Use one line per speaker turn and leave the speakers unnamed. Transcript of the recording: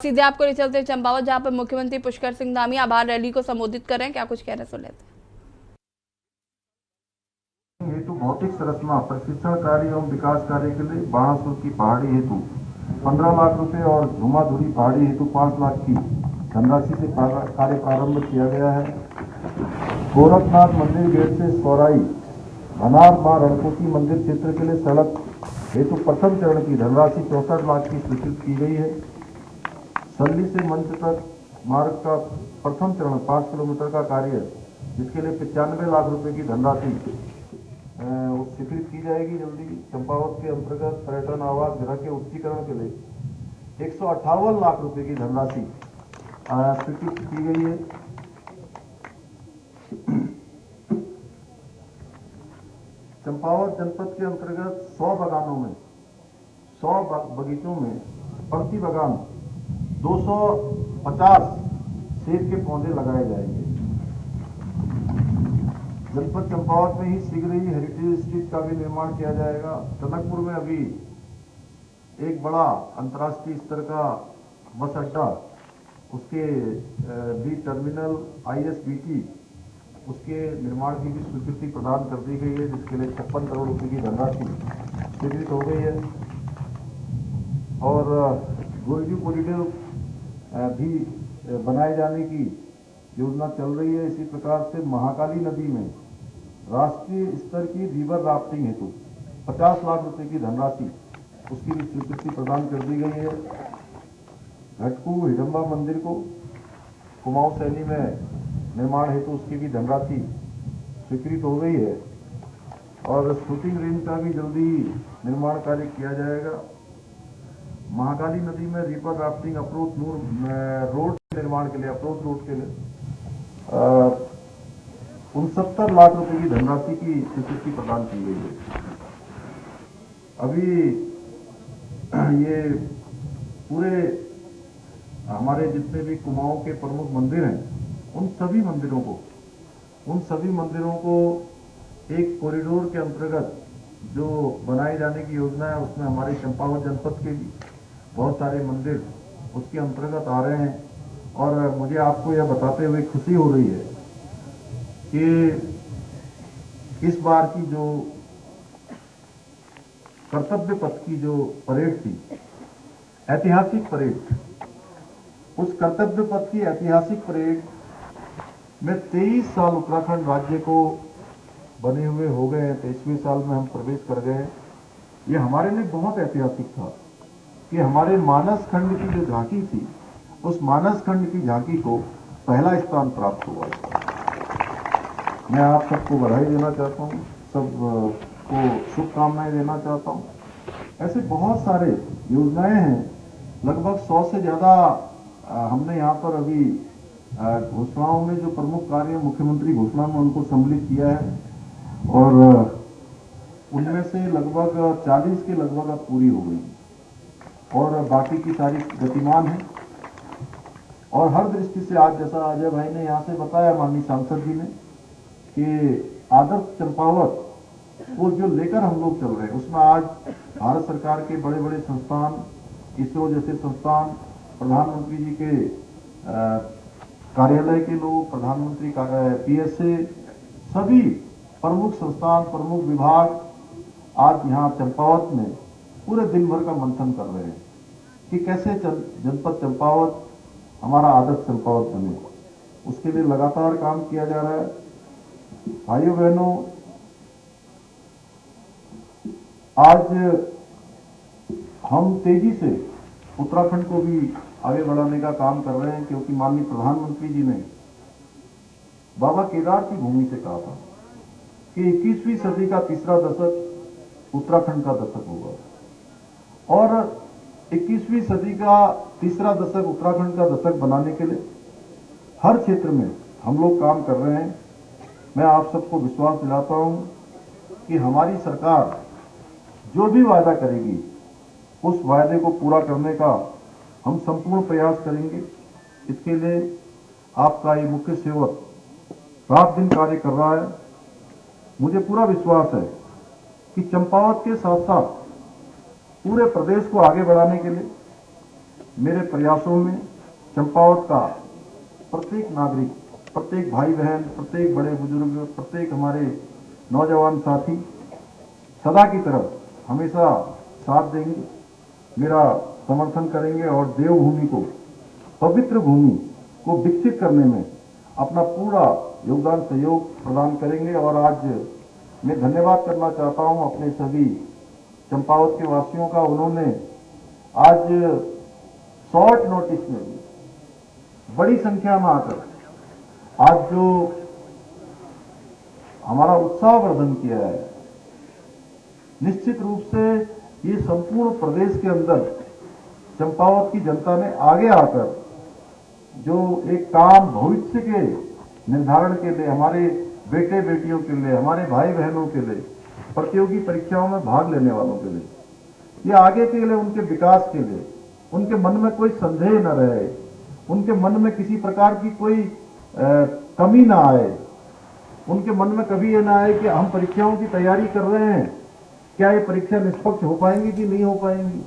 सीधे आपको ले चलते चंपावत, जहां पर मुख्यमंत्री पुष्कर सिंह धामी आभार रैली को संबोधित कर रहे हैं। क्या कुछ कह रहे हैं, सुन लेते हैं।
हेतु भौतिक संरचना प्रशिक्षण कार्य एवं विकास कार्य के लिए बाणासुर की पहाड़ी हेतु 15 लाख रुपए और झुमाधुरी पहाड़ी हेतु 5 लाख की धनराशि से कार्य प्रारंभ किया गया है। गोरखनाथ मंदिर गेट से सौराई भनार मां रणकोटी मंदिर क्षेत्र के लिए सड़क हेतु प्रथम चरण की धनराशि 64 लाख की स्वीकृत की गई है। सल्ली से मंच तक मार्ग का प्रथम चरण 5 किलोमीटर का कार्य, जिसके लिए 95 लाख रुपए की धनराशि स्वीकृत की जाएगी जल्दी। चंपावत के अंतर्गत पर्यटन आवास गृह के उच्चीकरण के लिए 158 लाख रुपए की धनराशि स्वीकृत की गई है। चंपावत जनपद के अंतर्गत 100 बागानों में 100 बगीचों में प्रति बागान 250 सेब के पौधे लगाए जाएंगे। जनपद चंपावत में ही शीघ्र ही हेरिटेज स्ट्रीट का भी निर्माण किया जाएगा। टनकपुर में अभी एक बड़ा अंतर्राष्ट्रीय स्तर का बस अड्डा, उसके बी टर्मिनल ISBT, उसके निर्माण की भी स्वीकृति प्रदान कर दी गई है, जिसके लिए 56 करोड़ रुपए की धनराशि स्वीकृत हो गई है। और गोरजू कॉरिडोर भी बनाए जाने की योजना चल रही है। इसी प्रकार से महाकाली नदी में राष्ट्रीय स्तर की रिवर राफ्टिंग हेतु 50 लाख रुपए की धनराशि, उसकी भी स्वीकृति प्रदान कर दी गई है। घटकू हिडम्बा मंदिर को कुमाऊं शैली में निर्माण हेतु उसकी भी धनराशि स्वीकृत हो गई है। और शूटिंग रेंज का भी जल्दी निर्माण कार्य किया जाएगा। महाकाली नदी में रिवर राफ्टिंग अप्रोच रोड निर्माण के लिए, अप्रोच रोड के लिए 69 लाख रुपए की धनराशि की स्वीकृति प्रदान की गई है। अभी ये पूरे हमारे जितने भी कुमाऊं के प्रमुख मंदिर हैं, उन सभी मंदिरों को एक कॉरिडोर के अंतर्गत जो बनाए जाने की योजना है, उसमें हमारे चंपावत जनपद के भी बहुत सारे मंदिर उसके अंतर्गत आ रहे हैं। और मुझे आपको यह बताते हुए खुशी हो रही है कि इस बार की जो कर्तव्य पथ की जो परेड थी, ऐतिहासिक परेड, उस कर्तव्य पथ की ऐतिहासिक परेड में 23 साल उत्तराखंड राज्य को बने हुए हो गए हैं। 23वें साल में हम प्रवेश कर गए। ये हमारे लिए बहुत ऐतिहासिक था कि हमारे मानस खंड की जो झांकी थी, उस मानस खंड की झांकी को पहला स्थान प्राप्त हुआ। मैं आप सबको बधाई देना चाहता हूँ, सबको शुभकामनाएं देना चाहता हूँ। ऐसे बहुत सारे योजनाएं हैं, लगभग 100 से ज्यादा हमने यहाँ पर अभी घोषणाओं में जो प्रमुख कार्य मुख्यमंत्री घोषणा में उनको सम्मिलित किया है, और उनमें से लगभग 40 के लगभग अब पूरी हो गई और बाकी की सारी गतिमान है। और हर दृष्टि से आज, जैसा अजय भाई ने यहाँ से बताया, माननीय सांसद जी ने, कि आदर्श चंपावत को जो लेकर हम लोग चल रहे हैं, उसमें आज भारत सरकार के बड़े बड़े संस्थान, इसरो जैसे संस्थान, प्रधानमंत्री जी के कार्यालय के लोग, प्रधानमंत्री PSA, सभी प्रमुख संस्थान, प्रमुख विभाग आज यहाँ चंपावत में पूरे दिन भर का मंथन कर रहे हैं कि कैसे जनपद चंपावत हमारा आदर्श चंपावत बने। उसके लिए लगातार काम किया जा रहा है। भाइयों बहनों, आज हम तेजी से उत्तराखंड को भी आगे बढ़ाने का काम कर रहे हैं, क्योंकि माननीय प्रधानमंत्री जी ने बाबा केदार की भूमि से कहा था कि 21वीं सदी का तीसरा दशक उत्तराखंड का दशक होगा। और 21वीं सदी का तीसरा दशक उत्तराखंड का दशक बनाने के लिए हर क्षेत्र में हम लोग काम कर रहे हैं। मैं आप सबको विश्वास दिलाता हूं कि हमारी सरकार जो भी वायदा करेगी, उस वायदे को पूरा करने का हम संपूर्ण प्रयास करेंगे। इसके लिए आपका ये मुख्य सेवक रात दिन कार्य कर रहा है। मुझे पूरा विश्वास है कि चंपावत के साथ साथ पूरे प्रदेश को आगे बढ़ाने के लिए मेरे प्रयासों में चंपावत का प्रत्येक नागरिक, प्रत्येक भाई बहन, प्रत्येक बड़े बुजुर्ग, प्रत्येक हमारे नौजवान साथी सदा की तरह हमेशा साथ देंगे, मेरा समर्थन करेंगे और देवभूमि को, पवित्र भूमि को विकसित करने में अपना पूरा योगदान सहयोग प्रदान करेंगे। और आज मैं धन्यवाद करना चाहता हूं अपने सभी चंपावत के वासियों का। उन्होंने आज शॉर्ट नोटिस में भी बड़ी संख्या में आकर आज जो हमारा उत्साहवर्धन किया है, निश्चित रूप से ये संपूर्ण प्रदेश के अंदर चंपावत की जनता ने आगे आकर जो एक काम भविष्य के निर्धारण के लिए, हमारे बेटे बेटियों के लिए, हमारे भाई बहनों के लिए, प्रतियोगी परीक्षाओं में भाग लेने वालों के लिए, ये आगे के लिए, उनके विकास के लिए, उनके मन में कोई संदेह न रहे, उनके मन में किसी प्रकार की कोई कमी ना आए, उनके मन में कभी ये ना आए कि हम परीक्षाओं की तैयारी कर रहे हैं, क्या ये परीक्षा निष्पक्ष हो पाएंगी कि नहीं हो पाएंगी।